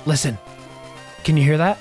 Listen. Can you hear that?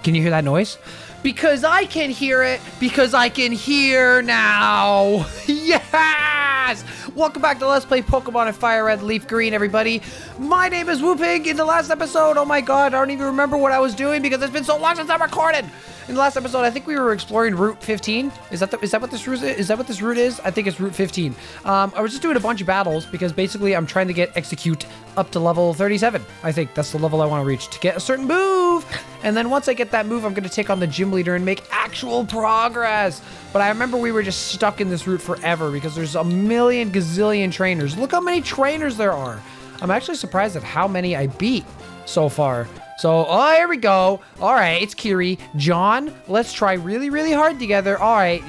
Can you hear that noise? Because I can hear it, because I can hear now. Yes! Welcome back to Let's Play Pokemon and Fire Red Leaf Green, everybody. My name is Whoopig. In the last episode, oh my god, I don't even remember what I was doing because it's been so long since I recorded. In the last episode, I think we were exploring Route 15. Is that what this route is? Is that what this route is? I think it's Route 15. I was just doing a bunch of battles because basically I'm trying to get Execute up to level 37. I think that's the level I want to reach to get a certain move. And then once I get that move, I'm going to take on the gym leader and make actual progress. But I remember we were just stuck in this route forever because there's a million gazillion trainers. Look how many trainers there are. I'm actually surprised at how many I beat so far. So, oh, here we go. All right, it's Kiri. John, let's try really, really hard together. All right,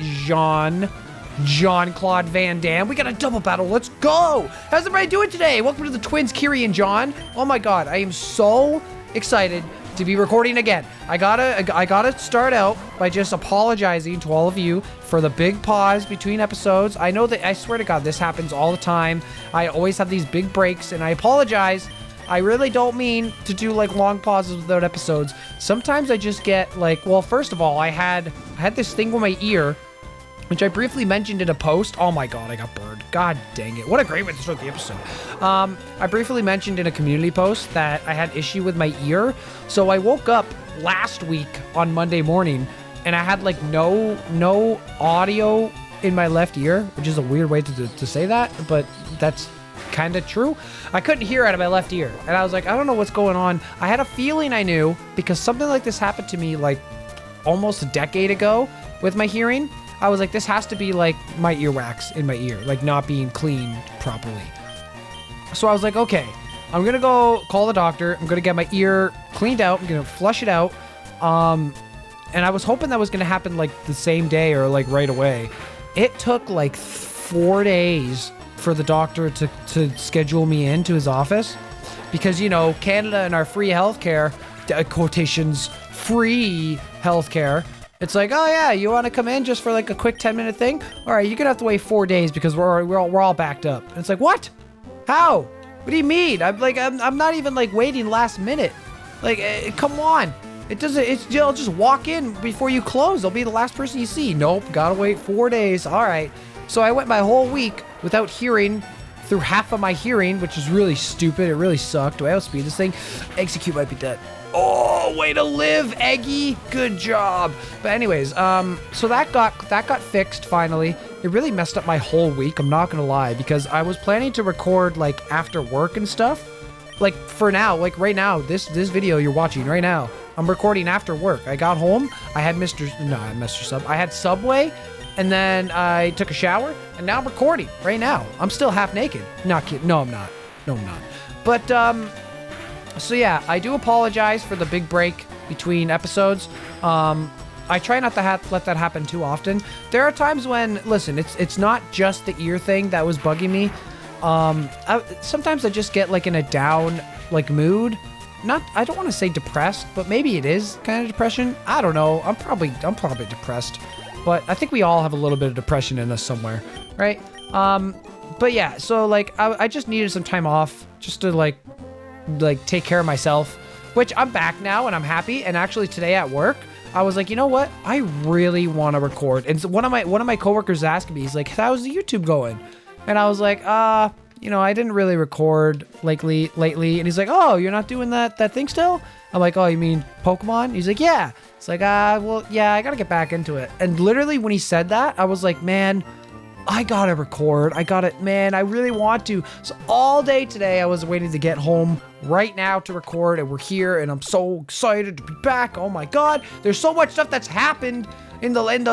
Jean-Claude Van Damme. We got a double battle. Let's go. How's everybody doing today? Welcome to the twins, Kiri and John. Oh my God, I am so excited to be recording again. I gotta start out by just apologizing to all of you for the big pause between episodes. I know that, I swear to God, this happens all the time. I always have these big breaks, and I apologize. I really don't mean to do like long pauses without episodes. Sometimes I just get like, well, first of all, I had this thing with my ear, which I briefly mentioned in a post. Oh my God, I got burned. God dang it. What a great way to start the episode. I briefly mentioned in a community post that I had issue with my ear. So I woke up last week on Monday morning and I had like no audio in my left ear, which is a weird way to say that, but that's kind of true. I couldn't hear out of my left ear. And I was like, I don't know what's going on. I had a feeling I knew because something like this happened to me like almost a decade ago with my hearing. I was like, this has to be like my earwax in my ear, like not being cleaned properly. So I was like, okay, I'm going to go call the doctor. I'm going to get my ear cleaned out. I'm going to flush it out. And I was hoping that was going to happen like the same day or like right away. It took like 4 days for the doctor to schedule me into his office because, you know, Canada and our free healthcare, quotations, free healthcare. It's like, oh yeah, you want to come in just for like a quick 10-minute thing? All right, you're gonna have to wait 4 days because we're all backed up. And it's like, what? How? What do you mean? I'm not even like waiting last minute. Like, come on. It doesn't. It's you'll just walk in before you close. I'll be the last person you see. Nope, gotta wait 4 days. All right. So I went my whole week without hearing through half of my hearing, which is really stupid. It really sucked. Do I outspeed this thing? Execute might be dead. Oh, way to live, Eggy. Good job. But anyways, so that got fixed finally. It really messed up my whole week, I'm not gonna lie, because I was planning to record like after work and stuff. Like for now, like right now, this video you're watching right now, I'm recording after work. I got home, I had I had Subway, and then I took a shower, and now I'm recording right now. I'm still half naked. Not kidding. No, I'm not. No, I'm not. But, so yeah, I do apologize for the big break between episodes. I try not to let that happen too often. There are times when, listen, it's not just the ear thing that was bugging me. Sometimes I just get like in a down, like mood. I don't want to say depressed, but maybe it is kind of depression. I don't know. I'm probably depressed. But I think we all have a little bit of depression in us somewhere, right? But yeah, so like I just needed some time off just to like take care of myself, which I'm back now and I'm happy. And actually today at work, I was like, you know what? I really want to record. And so one of my coworkers asked me, he's like, how's the YouTube going? And I was like, you know, I didn't really record lately. And he's like, oh, you're not doing that thing still? I'm like, oh, you mean Pokemon? He's like, yeah. It's like, well, yeah, I gotta get back into it. And literally when he said that, I was like, man, I gotta record. Man, I really want to. So all day today, I was waiting to get home right now to record, and we're here, and I'm so excited to be back. Oh my God, there's so much stuff that's happened in the land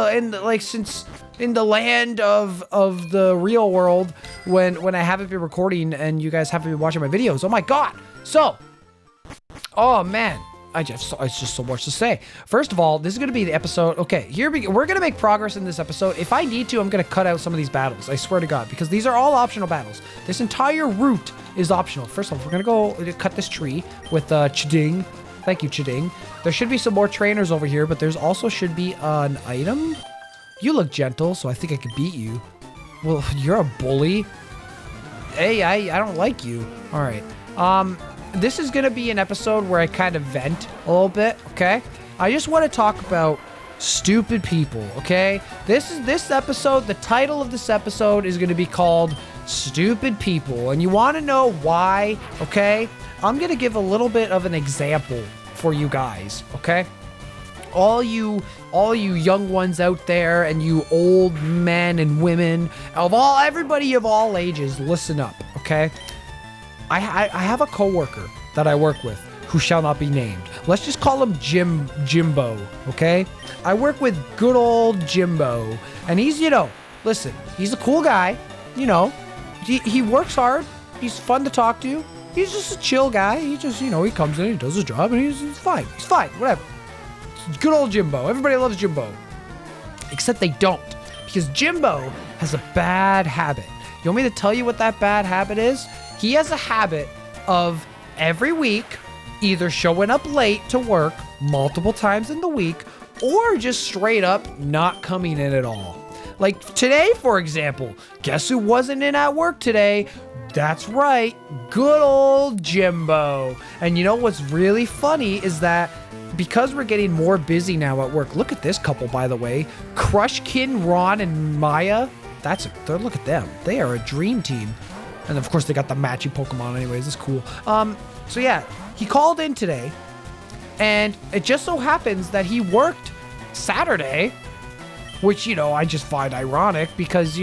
of the real world when I haven't been recording and you guys haven't been watching my videos. Oh my God. So, oh man. It's just so much to say. First of all, this is going to be the episode. Okay, here we're going to make progress in this episode. If I need to, I'm going to cut out some of these battles. I swear to God, because these are all optional battles. This entire route is optional. First of all, we're going to go cut this tree with Chiding. Thank you, Chiding. There should be some more trainers over here, but there's also should be an item. You look gentle, so I think I could beat you. Well, you're a bully. Hey, I don't like you. All right. this is going to be an episode where I kind of vent a little bit, okay? I just want to talk about stupid people, okay? This episode, the title of this episode is going to be called Stupid People. And you want to know why, okay? I'm going to give a little bit of an example for you guys, okay? All you young ones out there and you old men and women everybody of all ages, listen up, okay? I have a coworker that I work with who shall not be named. Let's just call him Jimbo, okay? I work with good old Jimbo, and he's, listen, he's a cool guy, he works hard, he's fun to talk to, he's just a chill guy, he just, he comes in, he does his job, and he's fine, whatever. Good old Jimbo, everybody loves Jimbo, except they don't, because Jimbo has a bad habit. You want me to tell you what that bad habit is? He has a habit of every week either showing up late to work multiple times in the week or just straight up not coming in at all. Like today, for example, guess who wasn't in at work today? That's right, good old Jimbo. And you know what's really funny is that because we're getting more busy now at work, look at this couple, by the way, Crushkin, Ron, and Maya. Look at them. They are a dream team. And of course they got the matching Pokemon anyways. It's cool. So yeah, he called in today and it just so happens that he worked Saturday, which, I just find ironic because,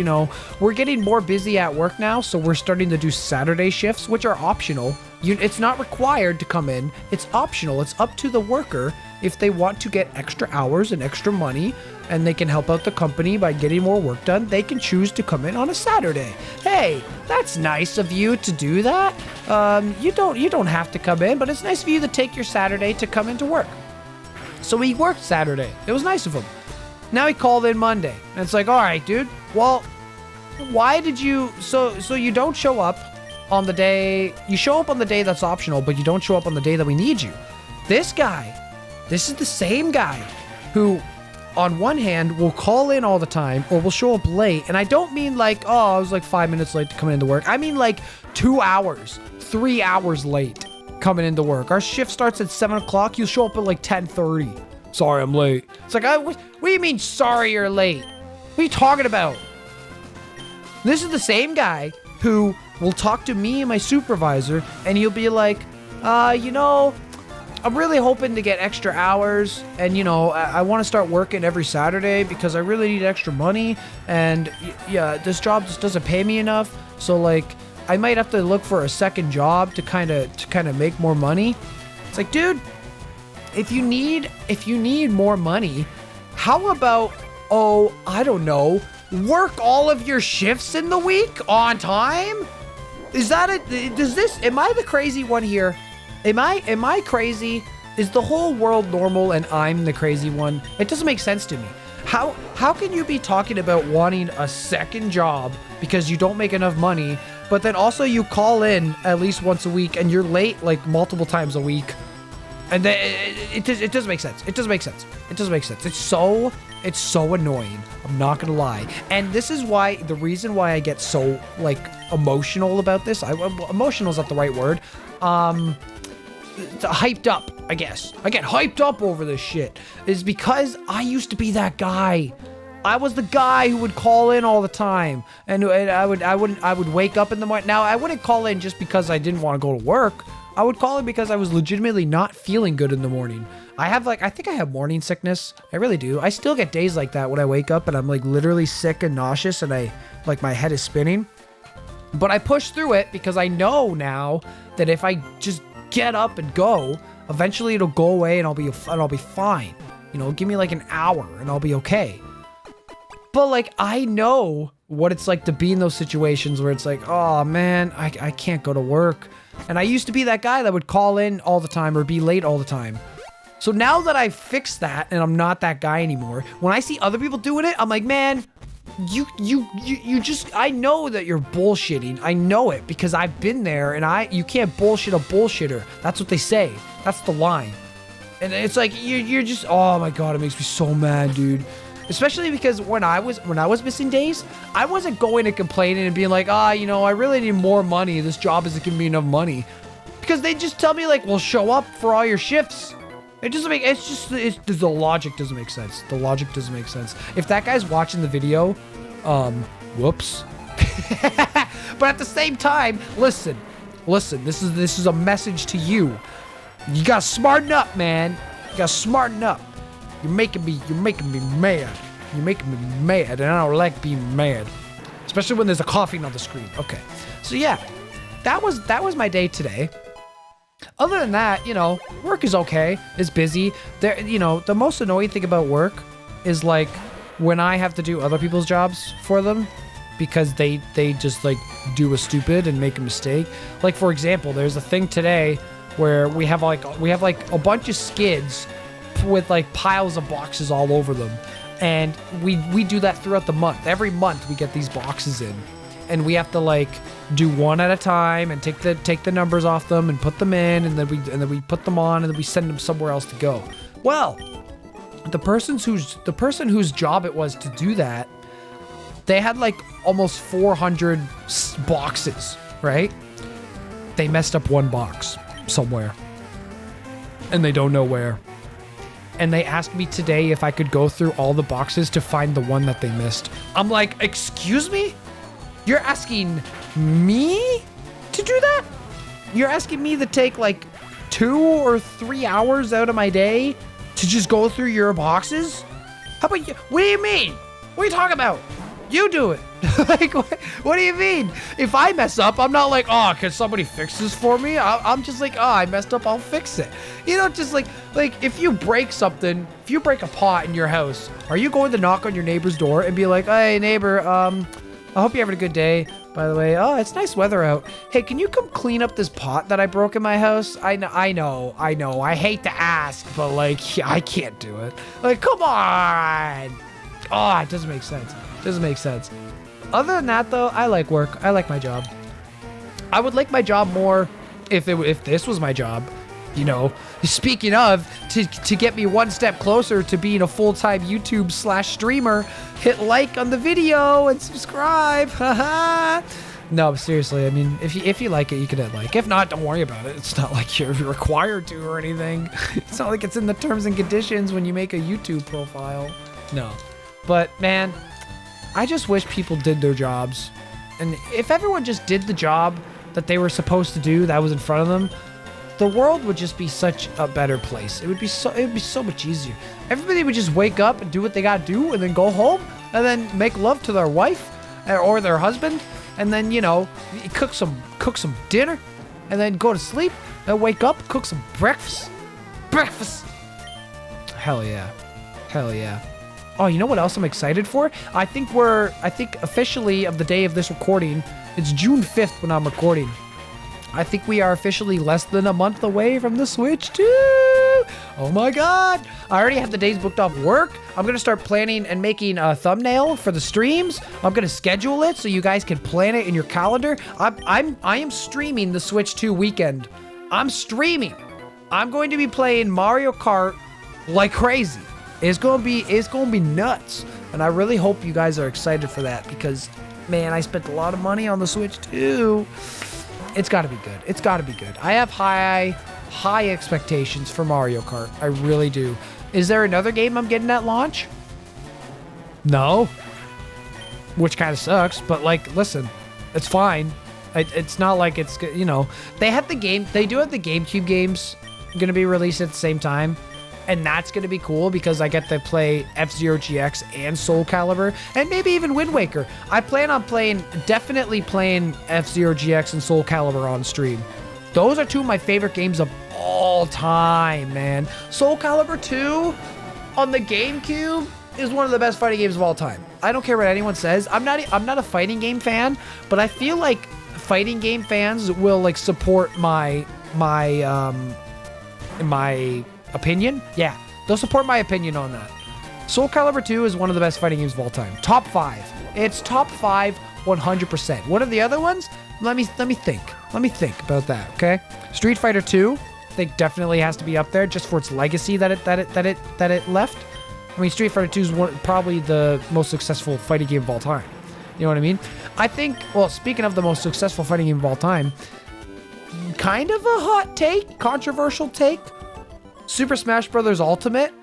we're getting more busy at work now. So we're starting to do Saturday shifts, which are optional. It's not required to come in. It's optional. It's up to the worker if they want to get extra hours and extra money and they can help out the company by getting more work done. They can choose to come in on a Saturday. Hey, that's nice of you to do that. You don't have to come in, but it's nice of you to take your Saturday to come into work. So he worked Saturday. It was nice of him. Now he called in Monday. And it's like, all right, dude, well, why did you, so you don't show up on the day, you show up on the day that's optional, but you don't show up on the day that we need you. This is the same guy who, on one hand, will call in all the time or will show up late. And I don't mean like, I was like 5 minutes late to come into work. I mean like 2 hours, 3 hours late coming into work. Our shift starts at 7 o'clock. You'll show up at like 10:30. Sorry, I'm late. It's like, what do you mean, sorry you're late? What are you talking about? This is the same guy who will talk to me and my supervisor, and he'll be like, I'm really hoping to get extra hours, and, I want to start working every Saturday because I really need extra money, and, yeah, this job just doesn't pay me enough, so, like, I might have to look for a second job to kind of make more money. It's like, dude, if you need more money, how about, I don't know, work all of your shifts in the week on time? Is that it? Am I the crazy one here? Am I crazy? Is the whole world normal and I'm the crazy one? It doesn't make sense to me. How can you be talking about wanting a second job because you don't make enough money, but then also you call in at least once a week and you're late like multiple times a week? And then it doesn't make sense. It doesn't make sense. It doesn't make sense. It's so annoying. I'm not gonna lie. And this is why, the reason why I get so like emotional about this. Emotional is not the right word. Hyped up, I guess. I get hyped up over this shit is because I used to be that guy. I was the guy who would call in all the time, and I would wake up in the morning. Now I wouldn't call in just because I didn't want to go to work. I would call in because I was legitimately not feeling good in the morning. I think I have morning sickness. I really do. I still get days like that when I wake up and I'm like literally sick and nauseous and my head is spinning. But I push through it because I know now that if I just get up and go, eventually it'll go away and I'll be fine. Give me like an hour and I'll be okay. But like, I know what it's like to be in those situations where it's like, oh man, I can't go to work. And I used to be that guy that would call in all the time or be late all the time. So now that I've fixed that and I'm not that guy anymore, when I see other people doing it, I'm like, man, you just, I know that you're bullshitting. I know it because I've been there, and you can't bullshit a bullshitter. That's what they say. That's the line. And it's like, you're just, oh my God, it makes me so mad, dude. Especially because when I was missing days, I wasn't going and complaining and being like, I really need more money. This job isn't giving me enough money. Because they just tell me like, well, show up for all your shifts. It doesn't make, the logic doesn't make sense. The logic doesn't make sense. If that guy's watching the video, whoops. But at the same time, listen, this is a message to you. You gotta smarten up, man. You gotta smarten up. You're making me mad. You're making me mad, and I don't like being mad. Especially when there's a coughing on the screen. Okay. So yeah, that was my day today. Other than that, you know, work is okay. It's busy. There, you know, the most annoying thing about work is like when I have to do other people's jobs for them because they just like do a stupid and make a mistake. Like for example, there's a thing today where we have like a bunch of skids with like piles of boxes all over them. And we do that throughout the month. Every month we get these boxes in. And we have to like do one at a time and take the numbers off them and put them in, and then we put them on, and then we send them somewhere else to go. Well, the person whose job it was to do that, they had like almost 400 boxes, right? They messed up one box somewhere, and they don't know where. And they asked me today if I could go through all the boxes to find the one that they missed. I'm like, excuse me? You're asking me to do that? You're asking me to take like 2 or 3 hours out of my day to just go through your boxes? How about you? What do you mean? What are you talking about? You do it. Like, what do you mean? If I mess up, I'm not like, oh, can somebody fix this for me? I'm just like, oh, I messed up, I'll fix it. You know, just like if you break something, if you break a pot in your house, are you going to knock on your neighbor's door and be like, hey, neighbor, I hope you're having a good day. By the way, oh, it's nice weather out. Hey, can you come clean up this pot that I broke in my house? I know. I hate to ask, but like, I can't do it. Like, come on. Oh, it doesn't make sense. Doesn't make sense. Other than that, though, I like work. I like my job. I would like my job more if this was my job. You know, speaking of, to get me one step closer to being a full-time YouTube/streamer, hit like on the video and subscribe. Haha. No, but seriously, I mean, if you like it, you can hit like. If not, don't worry about it. It's not like you're required to or anything. It's not like it's in the terms and conditions when you make a YouTube profile. No. But, man, I just wish people did their jobs. And if everyone just did the job that they were supposed to do that was in front of them, the world would just be such a better place. It would be so much easier. Everybody would just wake up and do what they gotta do and then go home and then make love to their wife or their husband and then, you know, cook some dinner and then go to sleep and wake up, cook some breakfast. Hell yeah. Hell yeah. Oh, you know what else I'm excited for? I think officially of the day of this recording, it's June 5th when I'm recording. I think we are officially less than a month away from the Switch 2. Oh my God. I already have the days booked off work. I'm going to start planning and making a thumbnail for the streams. I'm going to schedule it so you guys can plan it in your calendar. I am streaming the Switch 2 weekend. I'm streaming. I'm going to be playing Mario Kart like crazy. It's going to be nuts. And I really hope you guys are excited for that because, man, I spent a lot of money on the Switch 2. It's got to be good. It's got to be good. I have high expectations for Mario Kart. I really do. Is there another game I'm getting at launch? No. Which kind of sucks, but like, listen, it's fine. It's not like it's, you know, they do have the GameCube games going to be released at the same time. And that's going to be cool because I get to play F-Zero GX and Soul Calibur and maybe even Wind Waker. I plan on definitely playing F-Zero GX and Soul Calibur on stream. Those are two of my favorite games of all time, man. Soul Calibur 2 on the GameCube is one of the best fighting games of all time. I don't care what anyone says. I'm not a fighting game fan, but I feel like fighting game fans will like support my opinion. Yeah, they'll support my opinion on that. Soul Calibur 2 is one of the best fighting games of all time. Top 5. It's top 5 100%. What are the other ones? Let me think. Let me think about that, okay? Street Fighter 2, I think definitely has to be up there just for its legacy that it left. I mean, Street Fighter 2 is probably the most successful fighting game of all time. You know what I mean? I think, well, speaking of the most successful fighting game of all time, kind of a hot take, controversial take. Super Smash Bros. Ultimate.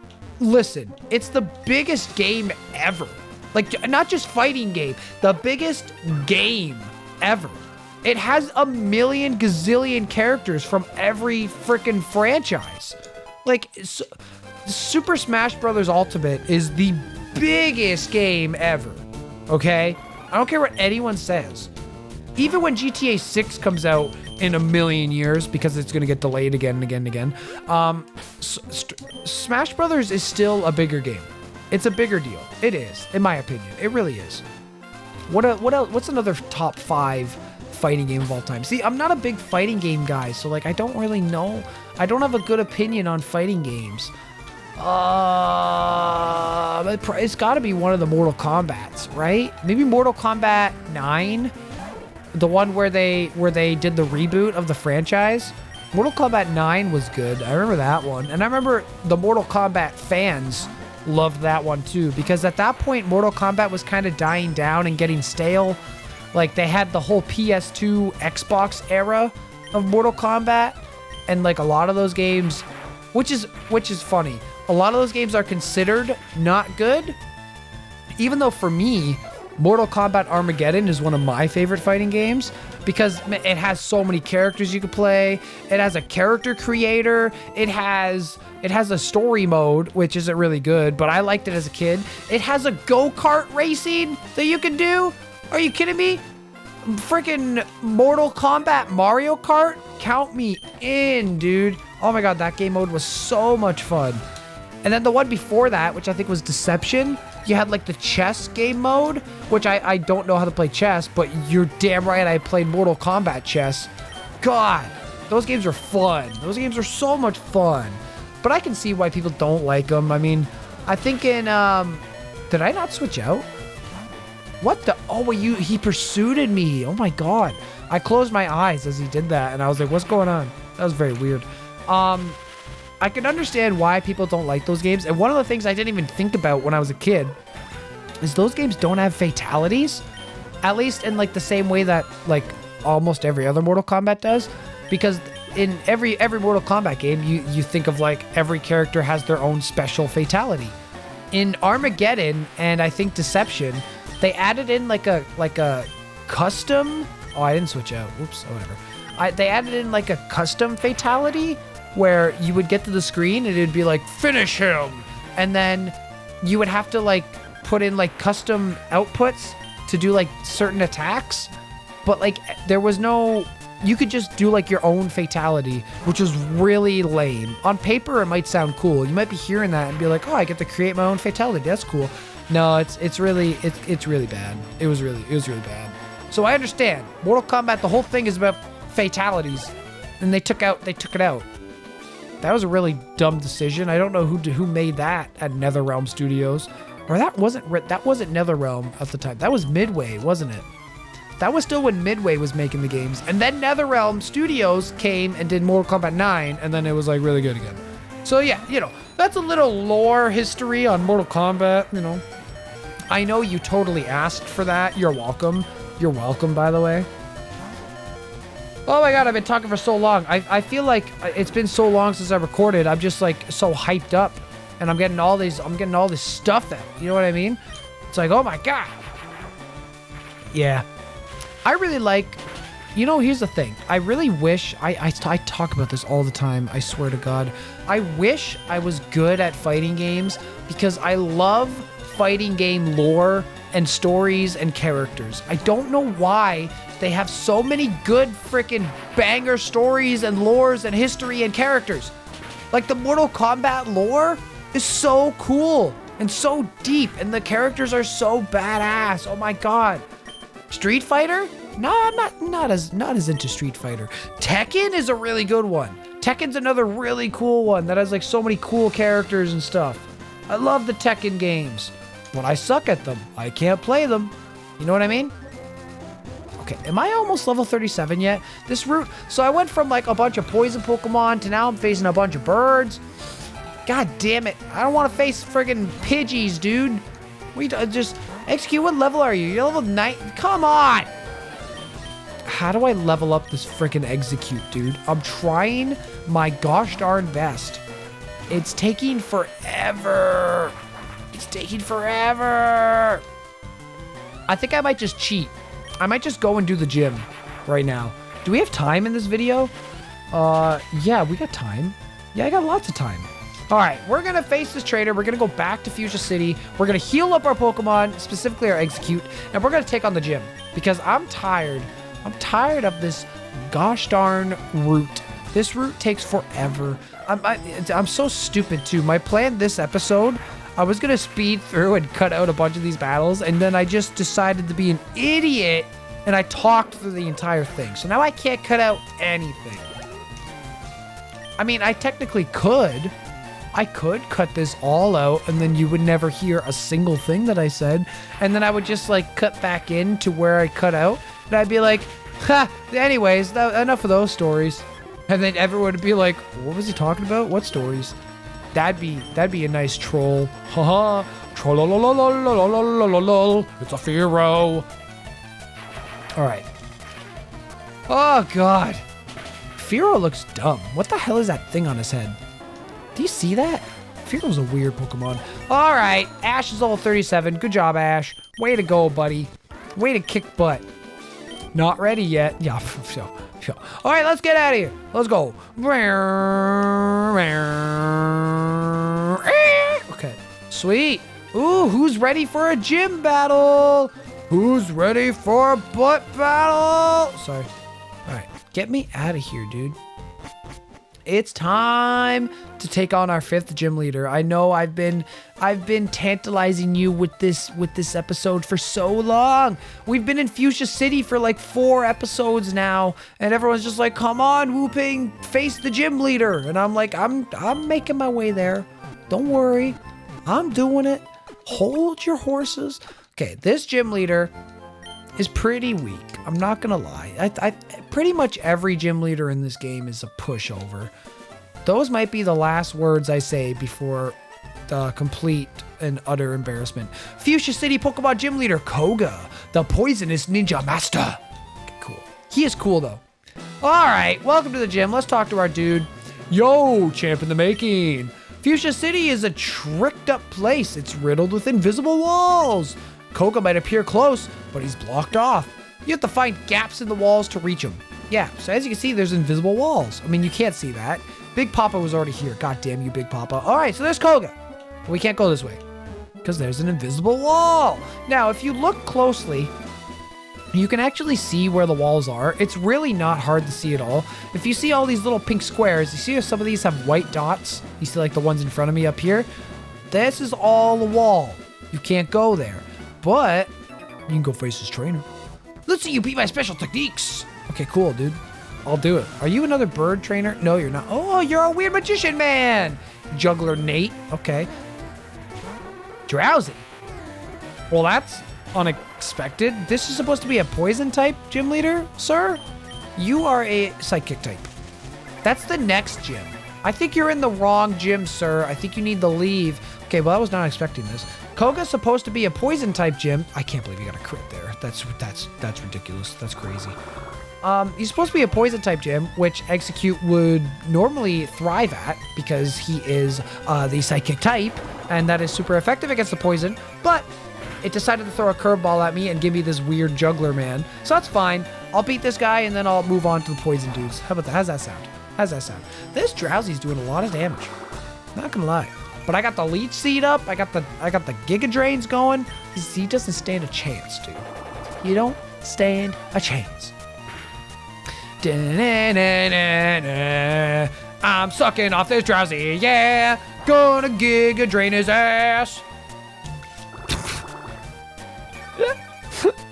Listen, it's the biggest game ever. Like, not just fighting game, the biggest game ever. It has a million gazillion characters from every freaking franchise. Like, Super Smash Bros. Ultimate is the biggest game ever, okay? I don't care what anyone says. Even when GTA 6 comes out in a million years, because it's going to get delayed again and again and again, Smash Brothers is still a bigger game. It's a bigger deal. It is, in my opinion. It really is. What else? What's another top 5 fighting game of all time? See, I'm not a big fighting game guy, so like I don't really know. I don't have a good opinion on fighting games. It's got to be one of the Mortal Kombats, right? Maybe Mortal Kombat 9, the one where they did the reboot of the franchise. Mortal Kombat 9 was good. I remember that one, and I remember the Mortal Kombat fans loved that one too, because at that point Mortal Kombat was kind of dying down and getting stale. Like, they had the whole PS2 Xbox era of Mortal Kombat, and like a lot of those games, which is funny, a lot of those games are considered not good, even though for me Mortal Kombat Armageddon is one of my favorite fighting games, because it has so many characters you could play. It has a character creator. It has a story mode, which isn't really good, but I liked it as a kid. It has a go-kart racing that you can do. Are you kidding me? Freaking Mortal Kombat Mario Kart? Count me in, dude. Oh my god, that game mode was so much fun. And then the one before that, which I think was Deception, you had like the chess game mode, which I don't know how to play chess, but you're damn right I played Mortal Kombat chess. God, those games are fun. Those games are so much fun. But I can see why people don't like them. I mean, I think in, did I not switch out? What the, oh, he pursued me. Oh my God. I closed my eyes as he did that, and I was like, what's going on? That was very weird. I can understand why people don't like those games. And one of the things I didn't even think about when I was a kid is those games don't have fatalities, at least in like the same way that like almost every other Mortal Kombat does. Because in every Mortal Kombat game, you think of like every character has their own special fatality. In Armageddon and I think Deception, they added in like a custom. Oh, I didn't switch out. Oops. Oh, whatever. They added in like a custom fatality where you would get to the screen and it'd be like, finish him. And then you would have to like put in like custom outputs to do like certain attacks. But like there was no, you could just do like your own fatality, which was really lame. On paper, it might sound cool. You might be hearing that and be like, oh, I get to create my own fatality. That's cool. No, it's really bad. It was really bad. So I understand. Mortal Kombat, the whole thing is about fatalities, and they took it out. That was a really dumb decision. I don't know who made that at NetherRealm Studios, or that wasn't NetherRealm at the time. That was Midway, wasn't it? That was still when Midway was making the games, and then NetherRealm Studios came and did Mortal Kombat 9, and then it was like really good again. So yeah, that's a little lore history on Mortal Kombat. I know you totally asked for that. You're welcome. You're welcome, by the way. Oh my God, I've been talking for so long. I feel like it's been so long since I recorded. I'm just like so hyped up, and I'm getting all this stuff out. You know what I mean? It's like, oh my God. Yeah. I really like, here's the thing. I really wish, I talk about this all the time. I swear to God. I wish I was good at fighting games, because I love fighting game lore and stories and characters. I don't know why they have so many good freaking banger stories and lores and history and characters. Like the Mortal Kombat lore is so cool and so deep, and the characters are so badass. Oh my God. Street Fighter? No, I'm not as into Street Fighter. Tekken is a really good one. Tekken's another really cool one that has like so many cool characters and stuff. I love the Tekken games, but I suck at them. I can't play them. You know what I mean? Okay, am I almost level 37 yet? This route, so I went from like a bunch of poison Pokemon to now I'm facing a bunch of birds. God damn it. I don't want to face friggin' Pidgeys, dude. Just, XQ, what level are you? You're level 9? Come on. how do I level up this freaking execute, dude? I'm trying my gosh darn best. It's taking forever. It's taking forever. I think I might just cheat. I might just go and do the gym right now. Do we have time in this video? Yeah, we got time. Yeah, I got lots of time. All right, we're going to face this trainer. We're going to go back to Fuchsia City. We're going to heal up our Pokemon, specifically our Execute, and we're going to take on the gym because I'm tired. I'm tired of this gosh darn route. This route takes forever. I'm so stupid, too. My plan this episode, I was going to speed through and cut out a bunch of these battles, and then I just decided to be an idiot, and I talked through the entire thing. So now I can't cut out anything. I mean, I technically could. I could cut this all out, and then you would never hear a single thing that I said, and then I would just, like, cut back into where I cut out, and I'd be like, ha, anyways, enough of those stories. And then everyone would be like, what was he talking about? What stories? That'd be a nice troll. Haha. Troll. It's a Firo. All right. Oh, God. Firo looks dumb. What the hell is that thing on his head? Do you see that? Firo's a weird Pokemon. All right. Ash is level 37. Good job, Ash. Way to go, buddy. Way to kick butt. Not ready yet. Yeah, so. All right, let's get out of here. Let's go. Okay, sweet. Ooh, who's ready for a gym battle? Who's ready for a butt battle? Sorry. All right, get me out of here, dude. It's time to take on our 5th gym leader. I know I've been tantalizing you with this episode for so long. We've been in Fuchsia City for like 4 episodes now, and everyone's just like, "Come on, Whooping, face the gym leader." And I'm like, I'm making my way there. Don't worry, I'm doing it. Hold your horses. Okay, this gym leader is pretty weak. I'm not gonna lie. I pretty much every gym leader in this game is a pushover. Those might be the last words I say before the complete and utter embarrassment. Fuchsia City Pokemon Gym Leader Koga, the poisonous ninja master. Okay, cool. He is cool though. All right, welcome to the gym. Let's talk to our dude. Yo, champ in the making. Fuchsia City is a tricked up place. It's riddled with invisible walls. Koga might appear close, but he's blocked off. You have to find gaps in the walls to reach him. Yeah, so as you can see, there's invisible walls. I mean, you can't see that. Big Papa was already here. God damn you, Big Papa. All right, so there's Koga. But we can't go this way because there's an invisible wall. Now, if you look closely, you can actually see where the walls are. It's really not hard to see at all. If you see all these little pink squares, you see how some of these have white dots? You see like the ones in front of me up here? This is all the wall. You can't go there. But you can go face this trainer. Let's see you beat my special techniques. Okay, cool, dude. I'll do it. Are you another bird trainer? No, you're not. Oh, you're a weird magician man. Juggler Nate. Okay. Drowsy. Well, that's unexpected. This is supposed to be a poison type gym leader, sir? You are a psychic type. That's the next gym. I think you're in the wrong gym, sir. I think you need to leave. Okay, well, I was not expecting this. Koga's supposed to be a poison type gym. I can't believe you got a crit there. That's ridiculous. That's crazy. He's supposed to be a poison type gym, which Execute would normally thrive at because he is the psychic type, and that is super effective against the poison. But it decided to throw a curveball at me and give me this weird juggler man. So that's fine. I'll beat this guy and then I'll move on to the poison dudes. How about that? How's that sound? How's that sound? This Drowsy's doing a lot of damage. Not gonna lie. But I got the leech seed up. I got the Giga Drains going. He doesn't stand a chance, dude. You don't stand a chance. I'm sucking off this Drowsy, yeah. Gonna Giga Drain his ass.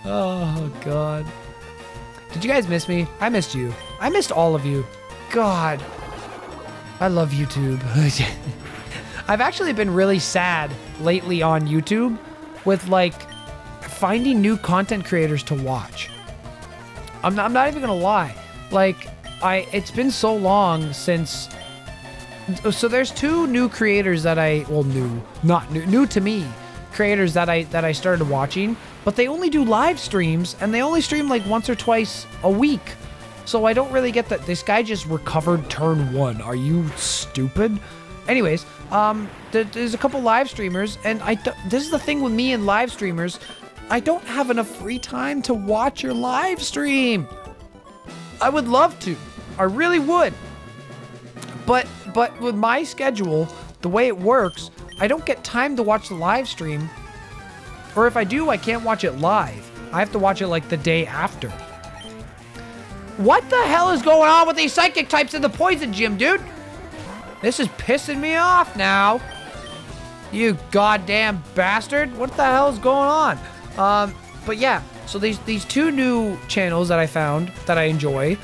Oh, God. Did you guys miss me? I missed you. I missed all of you. God. I love YouTube. I've actually been really sad lately on YouTube with like finding new content creators to watch. I'm not even gonna lie. Like it's been so long since. So there's 2 new creators that new to me, creators that I started watching, but they only do live streams, and they only stream like once or twice a week. So I don't really get that. This guy just recovered turn 1. Are you stupid? Anyways, there's a couple live streamers, and this is the thing with me and live streamers. I don't have enough free time to watch your live stream. I would love to. I really would. But with my schedule, the way it works, I don't get time to watch the live stream. Or if I do, I can't watch it live. I have to watch it like the day after. What the hell is going on with these psychic types in the poison gym, dude? This is pissing me off now. You goddamn bastard. What the hell is going on? But yeah, so these 2 new channels that I found that I enjoy,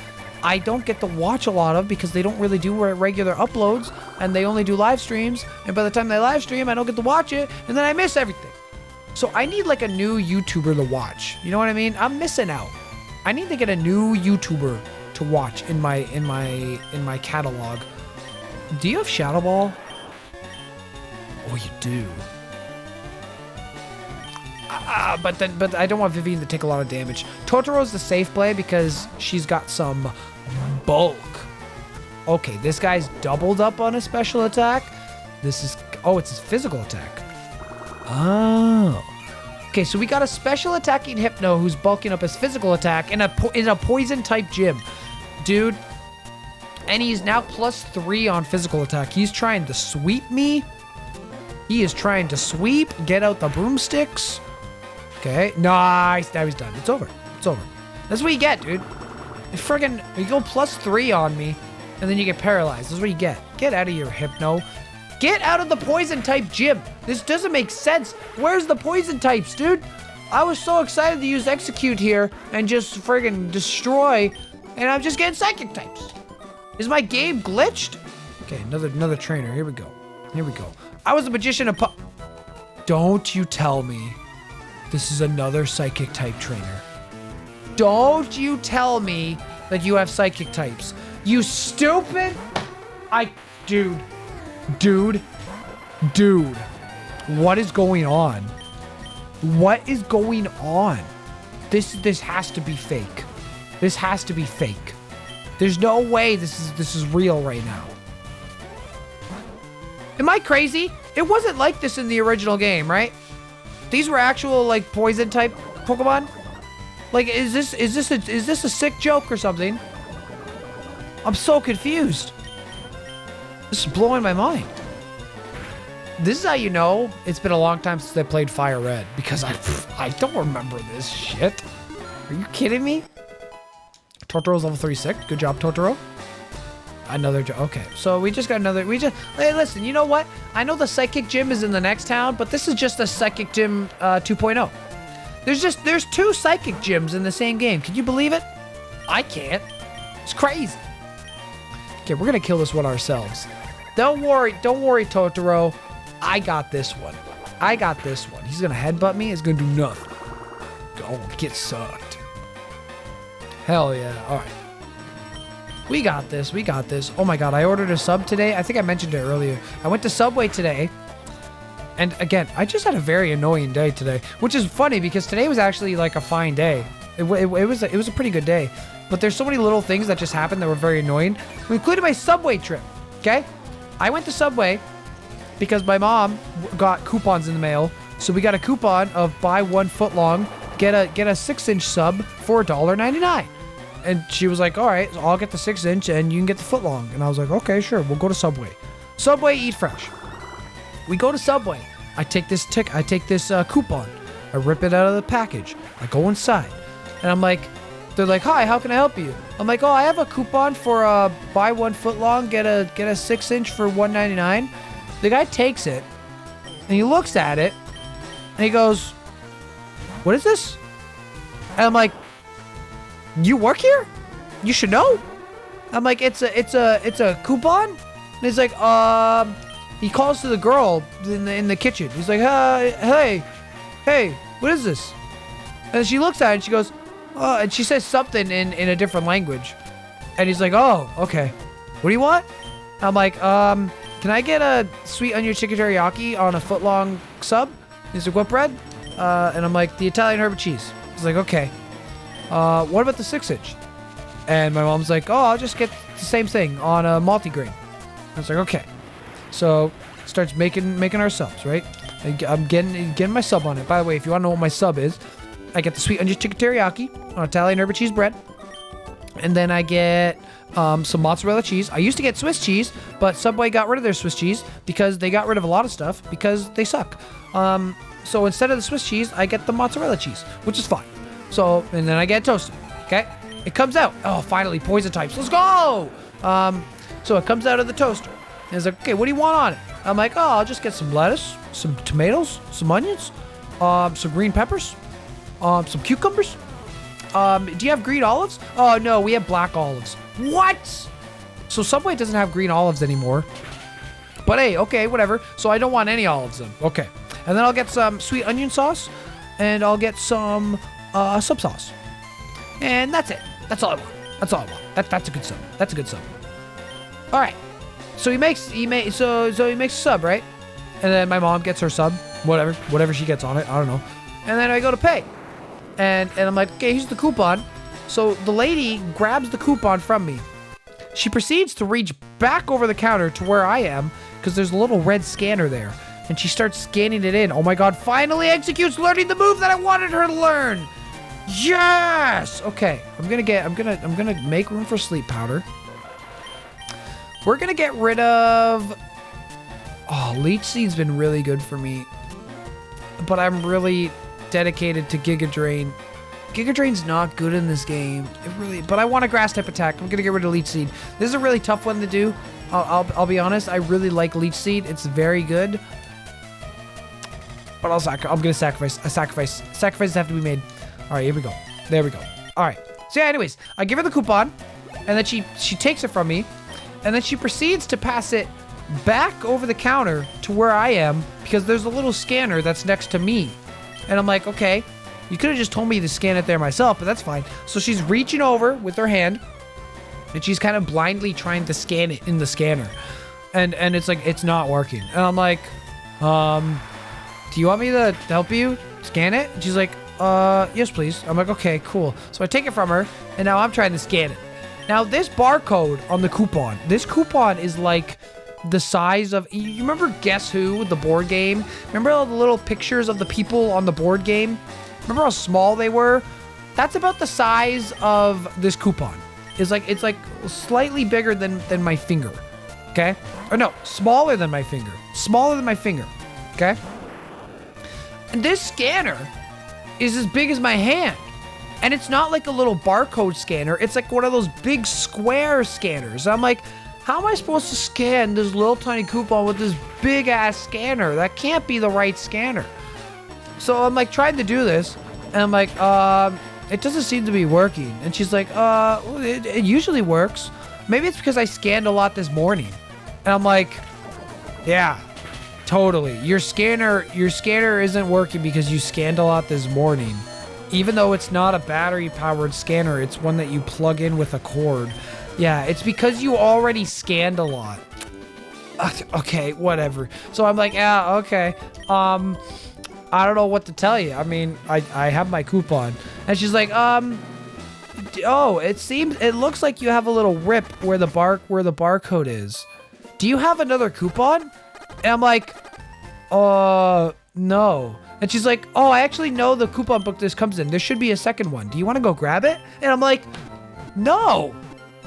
I don't get to watch a lot of because they don't really do regular uploads, and they only do live streams, and by the time they live stream, I don't get to watch it, and then I miss everything. So I need like a new YouTuber to watch. You know what I mean? I'm missing out. I need to get a new YouTuber to watch in my catalog. Do you have Shadow Ball? Oh, you do. But I don't want Vivian to take a lot of damage. Totoro's the safe play because she's got some bulk. Okay, this guy's doubled up on his special attack. This is... Oh, it's his physical attack. Oh. Okay, so we got a special attacking Hypno who's bulking up his physical attack in a poison type gym. Dude. And he's now +3 on physical attack. He's trying to sweep me. He is trying to sweep. Get out the broomsticks. Okay, nice. Now he's done. It's over. It's over. That's what you get, dude. You go +3 on me, and then you get paralyzed. That's what you get. Get out of here, Hypno. Get out of the poison type gym. This doesn't make sense. Where's the poison types, dude? I was so excited to use Execute here and just friggin' destroy, and I'm just getting psychic types. Is my game glitched? Okay, another trainer. Here we go. Here we go. I was a magician of Don't you tell me this is another psychic type trainer. Don't you tell me that you have psychic types. You stupid... Dude. What is going on? What is going on? This has to be fake. This has to be fake. There's no way this is real right now. Am I crazy? It wasn't like this in the original game, right? These were actual like poison type Pokemon. Like, is this a sick joke or something? I'm so confused. This is blowing my mind. This is how you know it's been a long time since I played Fire Red, because I don't remember this shit. Are you kidding me? Totoro's level 36. Good job, Totoro. Another job. Okay, so we just got another. Hey, listen. You know what? I know the Psychic Gym is in the next town, but this is just a Psychic Gym 2.0. There's 2 Psychic Gyms in the same game. Can you believe it? I can't. It's crazy. Okay, we're gonna kill this one ourselves. Don't worry, Totoro. I got this one. He's gonna headbutt me. It's gonna do nothing. Oh, get sucked. Hell yeah. All right. We got this. Oh my god, I ordered a sub today. I think I mentioned it earlier. I went to Subway today. And again, I just had a very annoying day today, which is funny because today was actually like a fine day. It was a pretty good day. But there's so many little things that just happened that were very annoying, including my Subway trip. Okay? I went to Subway because my mom got coupons in the mail. So we got a coupon of buy 1 footlong, get a 6-inch sub for $1.99. And she was like, all right, so I'll get the 6-inch and you can get the footlong. And I was like, okay, sure, we'll go to Subway. Subway, eat fresh. We go to Subway. I take this coupon. I rip it out of the package. I go inside. And I'm like, they're like, hi, how can I help you? I'm like, oh, I have a coupon for buy 1 footlong, get a 6-inch for $1.99. The guy takes it and he looks at it and he goes, what is this? And I'm like, you work here? You should know. I'm like, it's a coupon? And he's like, he calls to the girl in the kitchen. He's like, hey, what is this? And she looks at it and she goes, oh, and she says something in a different language. And he's like, oh, okay. What do you want? I'm like, can I get a sweet onion chicken teriyaki on a footlong sub? He's like, what bread? And I'm like, the Italian herb and cheese. He's like, okay. What about the 6-inch? And my mom's like, oh, I'll just get the same thing on a multigrain. I was like, okay. So starts making our subs, right? I'm getting my sub on it. By the way, if you want to know what my sub is, I get the sweet onion chicken teriyaki on Italian herb and cheese bread. And then I get some mozzarella cheese. I used to get Swiss cheese, but Subway got rid of their Swiss cheese because they got rid of a lot of stuff because they suck. So instead of the Swiss cheese, I get the mozzarella cheese, which is fine. So, and then I get toasted, okay? It comes out. Oh, finally, poison types. Let's go! So it comes out of the toaster. And it's like, okay, what do you want on it? I'm like, oh, I'll just get some lettuce, some tomatoes, some onions, some green peppers, some cucumbers. Do you have green olives? Oh, no, we have black olives. What? So Subway doesn't have green olives anymore. But hey, okay, whatever. So I don't want any olives then. Okay. And then I'll get some sweet onion sauce, and I'll get some sub sauce. And that's it. That's all I want. That's all I want. That's a good sub. That's a good sub. All right. So he makes a sub, right? And then my mom gets her sub, whatever she gets on it. I don't know. And then I go to pay. And I'm like, okay, here's the coupon. So the lady grabs the coupon from me. She proceeds to reach back over the counter to where I am because there's a little red scanner there. And she starts scanning it in. Oh my God, finally executes learning the move that I wanted her to learn. Yes! Okay, I'm gonna make room for sleep powder. We're gonna get rid of... Oh, Leech Seed's been really good for me. But I'm really dedicated to Giga Drain. Giga Drain's not good in this game. But I want a grass type attack. I'm gonna get rid of Leech Seed. This is a really tough one to do. I'll be honest. I really like Leech Seed. It's very good. But I'm gonna sacrifice. Sacrifices have to be made. All right, here we go. There we go. All right. So yeah, anyways, I give her the coupon, and then she takes it from me, and then she proceeds to pass it back over the counter to where I am because there's a little scanner that's next to me. And I'm like, okay, you could have just told me to scan it there myself, but that's fine. So she's reaching over with her hand, and she's kind of blindly trying to scan it in the scanner. And it's like, it's not working. And I'm like, do you want me to help you scan it? And she's like, yes, please. I'm like, okay, cool. So I take it from her, and now I'm trying to scan it. Now, this barcode on the coupon, this coupon is like the size of... You remember Guess Who, the board game? Remember all the little pictures of the people on the board game? Remember how small they were? That's about the size of this coupon. It's like slightly bigger than my finger, okay? Or no, smaller than my finger. Smaller than my finger, okay? And this scanner is as big as my hand. And it's not like a little barcode scanner. It's like one of those big square scanners. I'm like, how am I supposed to scan this little tiny coupon with this big ass scanner? That can't be the right scanner. So I'm like trying to do this, and I'm like, it doesn't seem to be working. And she's like, it usually works. Maybe it's because I scanned a lot this morning. And I'm like, yeah, totally. Your scanner isn't working because you scanned a lot this morning. Even though it's not a battery-powered scanner, it's one that you plug in with a cord. Yeah, it's because you already scanned a lot. Okay, whatever. So I'm like, yeah, okay. I don't know what to tell you. I mean, I have my coupon. And she's like, oh, it looks like you have a little rip where the barcode is. Do you have another coupon? And I'm like, no. And she's like, oh, I actually know the coupon book this comes in. There should be a second one. Do you want to go grab it? And I'm like, no,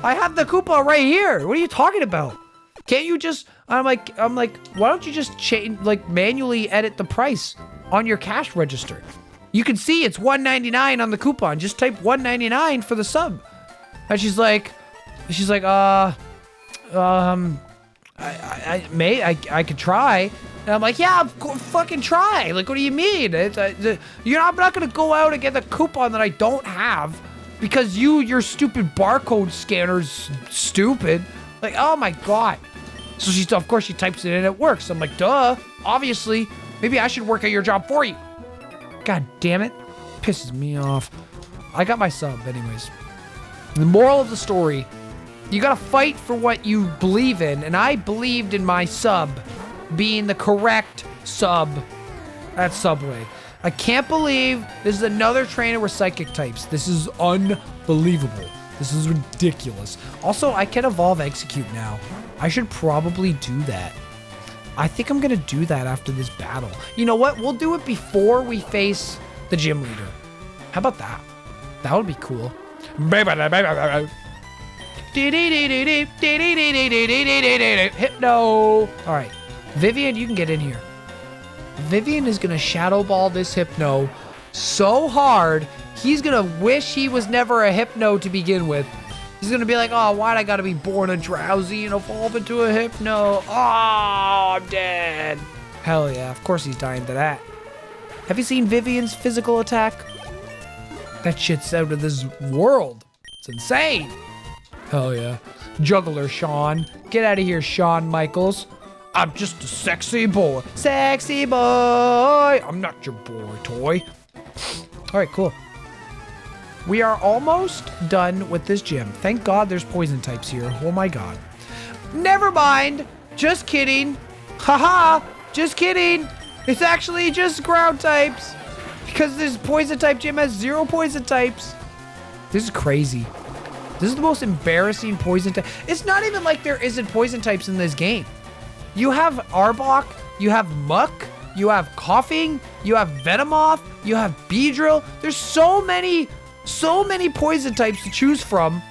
I have the coupon right here. What are you talking about? Can't you just, I'm like, why don't you just change, like manually edit the price on your cash register? You can see it's $1.99 on the coupon. Just type $1.99 for the sub. And she's like, I could try. And I'm like, yeah, fucking try. Like, what do you mean? I'm not going to go out and get the coupon that I don't have because your stupid barcode scanner's stupid. Like, oh my God. So of course she types it in and it works. I'm like, duh, obviously. Maybe I should work at your job for you. God damn it. Pisses me off. I got my sub anyways. The moral of the story, you gotta fight for what you believe in. And I believed in my sub being the correct sub. at Subway. I can't believe this is another trainer with psychic types. This is unbelievable. This is ridiculous. Also, I can evolve Execute now. I should probably do that. I think I'm going to do that after this battle. You know what? We'll do it before we face the gym leader. How about that? That would be cool. Hypno. All right. Vivian, you can get in here. Vivian is going to Shadow Ball this Hypno so hard, he's going to wish he was never a Hypno to begin with. He's going to be like, oh, why'd I got to be born a Drowsy and evolve into a Hypno? Oh, I'm dead. Hell yeah. Of course he's dying to that. Have you seen Vivian's physical attack? That shit's out of this world. It's insane. Hell yeah. Juggler Sean. Get out of here, Shawn Michaels. I'm just a sexy boy. Sexy boy. I'm not your boy toy. All right, cool. We are almost done with this gym. Thank God there's poison types here. Oh my God. Never mind. Just kidding. Haha. Just kidding. It's actually just ground types. Because this poison type gym has 0 poison types. This is crazy. This is the most embarrassing poison type. It's not even like there isn't poison types in this game. You have Arbok, you have Muck, you have Coughing, you have Venomoth, you have Beedrill. There's so many poison types to choose from,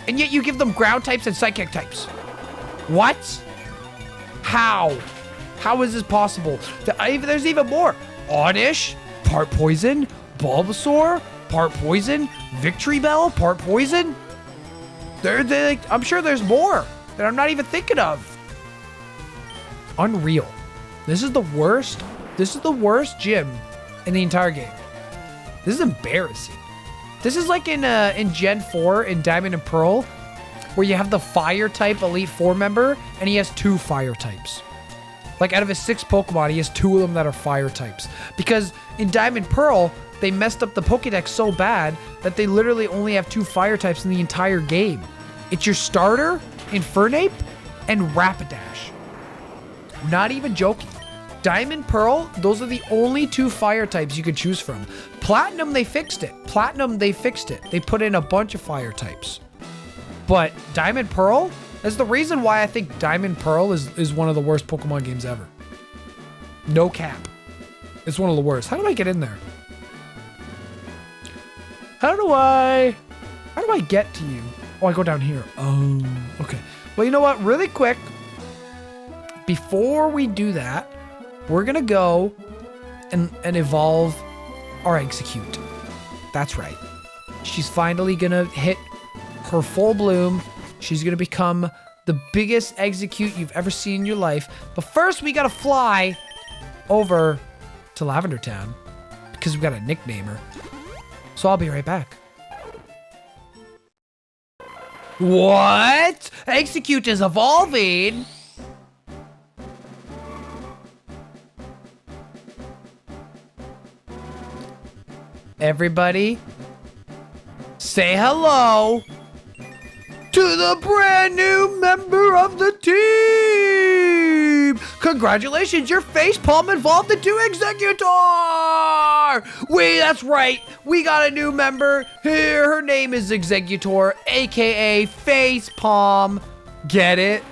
and yet you give them ground types and psychic types. What? How? How is this possible? There's even more. Oddish, part poison. Bulbasaur, part poison. Victory Bell, part poison. I'm sure there's more that I'm not even thinking of. Unreal. This is the worst. This is the worst gym in the entire game. This is embarrassing. This is like in Gen 4 in Diamond and Pearl, where you have the fire type Elite Four member, and he has 2 fire types. Like out of his 6 Pokemon, he has 2 of them that are fire types. Because in Diamond Pearl, they messed up the Pokédex so bad that they literally only have 2 fire types in the entire game. It's your starter, Infernape, and Rapidash. Not even joking. Diamond, Pearl, those are the only 2 fire types you could choose from. Platinum, they fixed it. They put in a bunch of fire types. But Diamond, Pearl, that's the reason why I think Diamond, Pearl is one of the worst Pokemon games ever. No cap. It's one of the worst. How do I get in there? How do I get to you? Oh, I go down here. Oh, okay. Well, you know what? Really quick, before we do that, we're going to go and evolve our Execute. That's right. She's finally going to hit her full bloom. She's going to become the biggest Execute you've ever seen in your life. But first, we got to fly over to Lavender Town because we got to nickname her. So I'll be right back. What? Execute is evolving? Everybody, say hello to the brand new member of the team. Congratulations, your facepalm evolved into Executor. That's right. We got a new member here. Her name is Executor, aka Facepalm. Get it?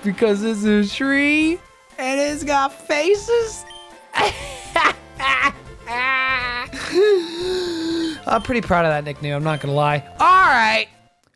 Because it's a tree and it's got faces. I'm pretty proud of that nickname, I'm not gonna lie. All right,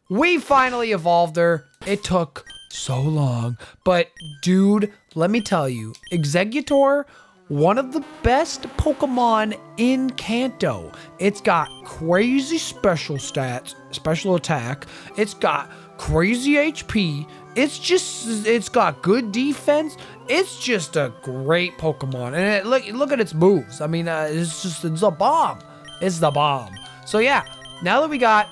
we finally evolved her. It took so long, but dude, let me tell you, Executor, one of the best Pokemon in Kanto. It's got crazy special stats, special attack. It's got crazy HP. It's got good defense. It's just a great Pokemon. And look at its moves. I mean, it's a bomb. It's the bomb. So yeah, now that we got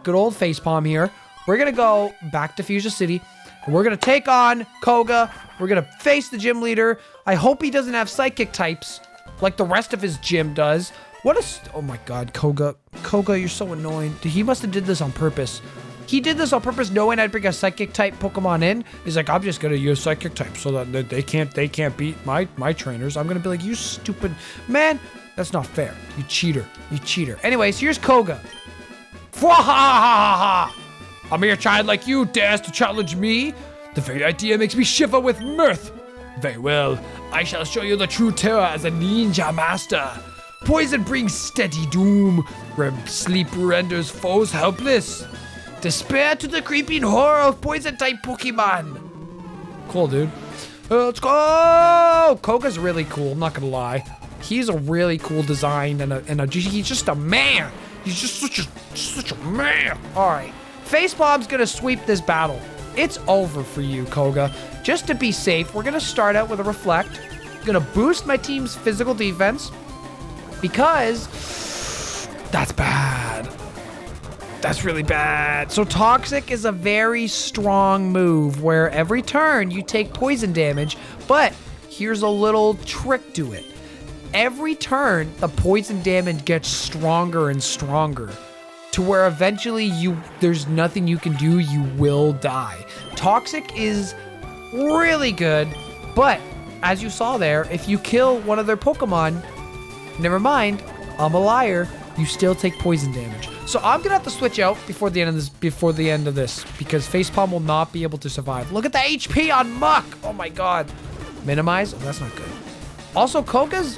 good old Facepalm here, we're gonna go back to Fuchsia City, and we're gonna take on Koga. We're gonna face the gym leader. I hope he doesn't have psychic types like the rest of his gym does. Oh my God, Koga, you're so annoying. He must have did this on purpose. He did this on purpose, knowing I'd bring a psychic type Pokemon in. He's like, I'm just gonna use psychic type so that they can't beat my trainers. I'm gonna be like, you stupid man. That's not fair. You cheater. You cheater. Anyways, here's Koga. A mere child like you dares to challenge me? The very idea makes me shiver with mirth. Very well. I shall show you the true terror as a ninja master. Poison brings steady doom. Sleep renders foes helpless. Despair to the creeping horror of poison-type Pokemon. Cool, dude. Let's go! Koga's really cool, I'm not gonna lie. He's a really cool design he's just a man. He's just such a man. All right, Facepalm's gonna sweep this battle. It's over for you, Koga. Just to be safe, we're gonna start out with a Reflect. I'm gonna boost my team's physical defense because that's bad. That's really bad. So Toxic is a very strong move where every turn you take poison damage, but here's a little trick to it. Every turn, the poison damage gets stronger and stronger to where eventually there's nothing you can do, you will die. Toxic is really good, but as you saw there, if you kill one of their Pokemon, never mind, I'm a liar, you still take poison damage. So I'm gonna have to switch out before the end of this because Facepalm will not be able to survive. Look at the HP on Muck. Oh my god. Minimize? Oh, that's not good. Also, Koga's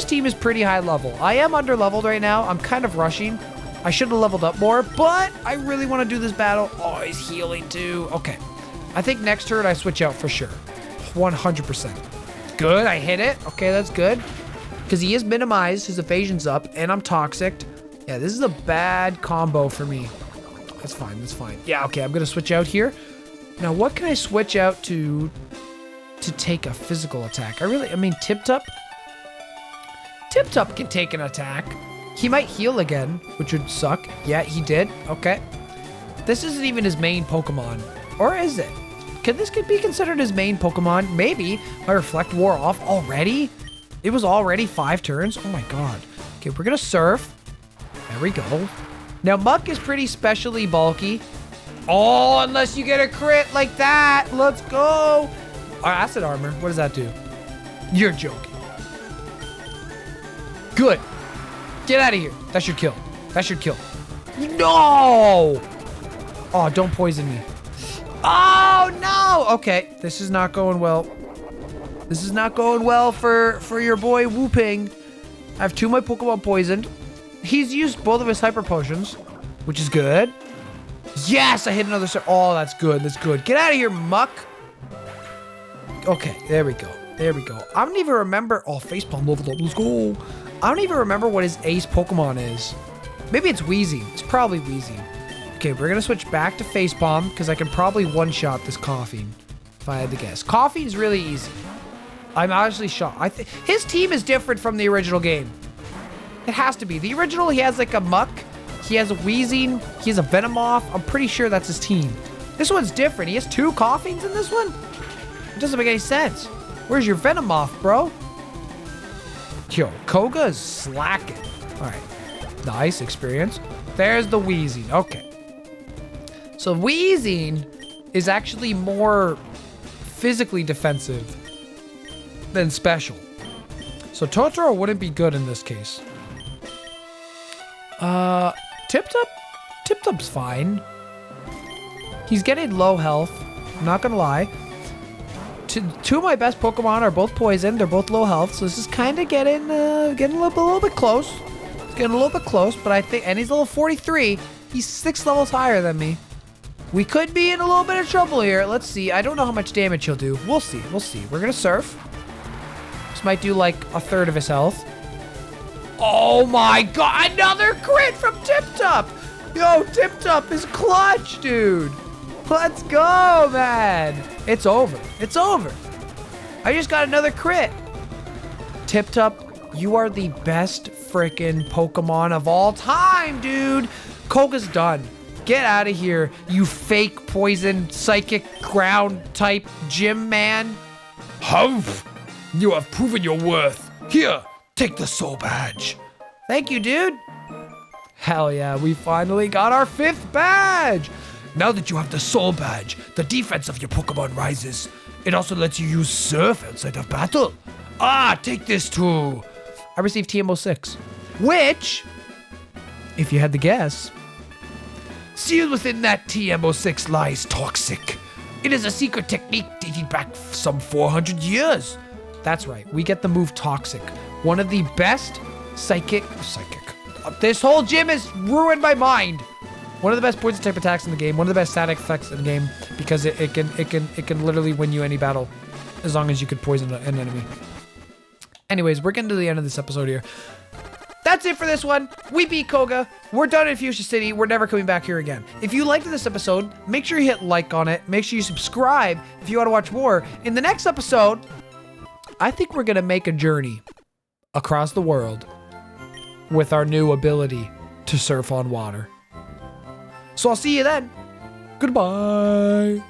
team is pretty high level. I am under leveled right now. I'm kind of rushing. I should have leveled up more, but I really want to do this battle. Oh, he's healing too. Okay. I think next turn I switch out for sure. 100%. Good, I hit it. Okay, that's good. Because he is minimized, his evasion's up, and I'm toxic. Yeah, this is a bad combo for me. That's fine, that's fine. Yeah, okay, I'm gonna switch out here. Now, what can I switch out to take a physical attack? I mean, Tip-Top can take an attack. He might heal again, which would suck. Yeah, he did. Okay. This isn't even his main Pokemon. Or is it? Could this be considered his main Pokemon? Maybe. My Reflect wore off already? It was already 5 turns? Oh my god. Okay, we're gonna Surf. There we go. Now, Muck is pretty specially bulky. Oh, unless you get a crit like that. Let's go. Our Acid Armor. What does that do? You're joking. Good. Get out of here. That should kill. That should kill. No! Oh, don't poison me. Oh, no! Okay, this is not going well. This is not going well for your boy Whooping. I have 2 of my Pokemon poisoned. He's used both of his Hyper Potions, which is good. Yes, I hit another... Oh, that's good. That's good. Get out of here, Muck. Okay, there we go. There we go. I don't even remember... Oh, Facepalm leveled up. Let's go. I don't even remember what his ace Pokemon is. Maybe it's Weezing. It's probably Weezing. Okay, we're going to switch back to Facepalm because I can probably one-shot this Coughing if I had to guess. Coughing's really easy. I'm honestly shocked. His team is different from the original game. It has to be. The original, he has like a Muck. He has a Weezing. He has a Venomoth. I'm pretty sure that's his team. This one's different. He has 2 Coughings in this one? It doesn't make any sense. Where's your Venomoth, bro? Yo, Koga is slacking. All right. Nice experience. There's the Weezing. Okay. So Weezing is actually more physically defensive than special. So Totoro wouldn't be good in this case. Tip-Top? Tip-Top's fine. He's getting low health. I'm not gonna lie. 2 of my best Pokemon are both poisoned. They're both low health, so this is kind of getting a little bit close. It's getting a little bit close, but I think, and he's level 43. He's 6 levels higher than me. We could be in a little bit of trouble here. Let's see. I don't know how much damage he'll do. We'll see. We'll see. We're gonna Surf. This might do like a third of his health. Oh my god! Another crit from Tip-Top! Yo, Tip-Top is clutch, dude. Let's go, man. It's over. It's over. I just got another crit. Tip-Top, you are the best freaking Pokemon of all time, dude. Koga's done. Get out of here, you fake poison psychic ground type gym man. Humph! You have proven your worth. Here, take the soul badge. Thank you, dude. Hell yeah, we finally got our 5th badge. Now that you have the soul badge, the defense of your Pokemon rises. It also lets you use Surf outside of battle. Ah, take this too. I received TMO6, which, if you had to guess, sealed within that TMO6 lies Toxic. It is a secret technique dating back some 400 years. That's right. We get the move Toxic. One of the best psychic. This whole gym has ruined my mind. One of the best poison type attacks in the game. One of the best static effects in the game because it can literally win you any battle as long as you could poison an enemy. Anyways, we're getting to the end of this episode here. That's it for this one. We beat Koga. We're done in Fuchsia City. We're never coming back here again. If you liked this episode, make sure you hit like on it. Make sure you subscribe if you want to watch more. In the next episode, I think we're going to make a journey across the world with our new ability to surf on water. So I'll see you then. Goodbye.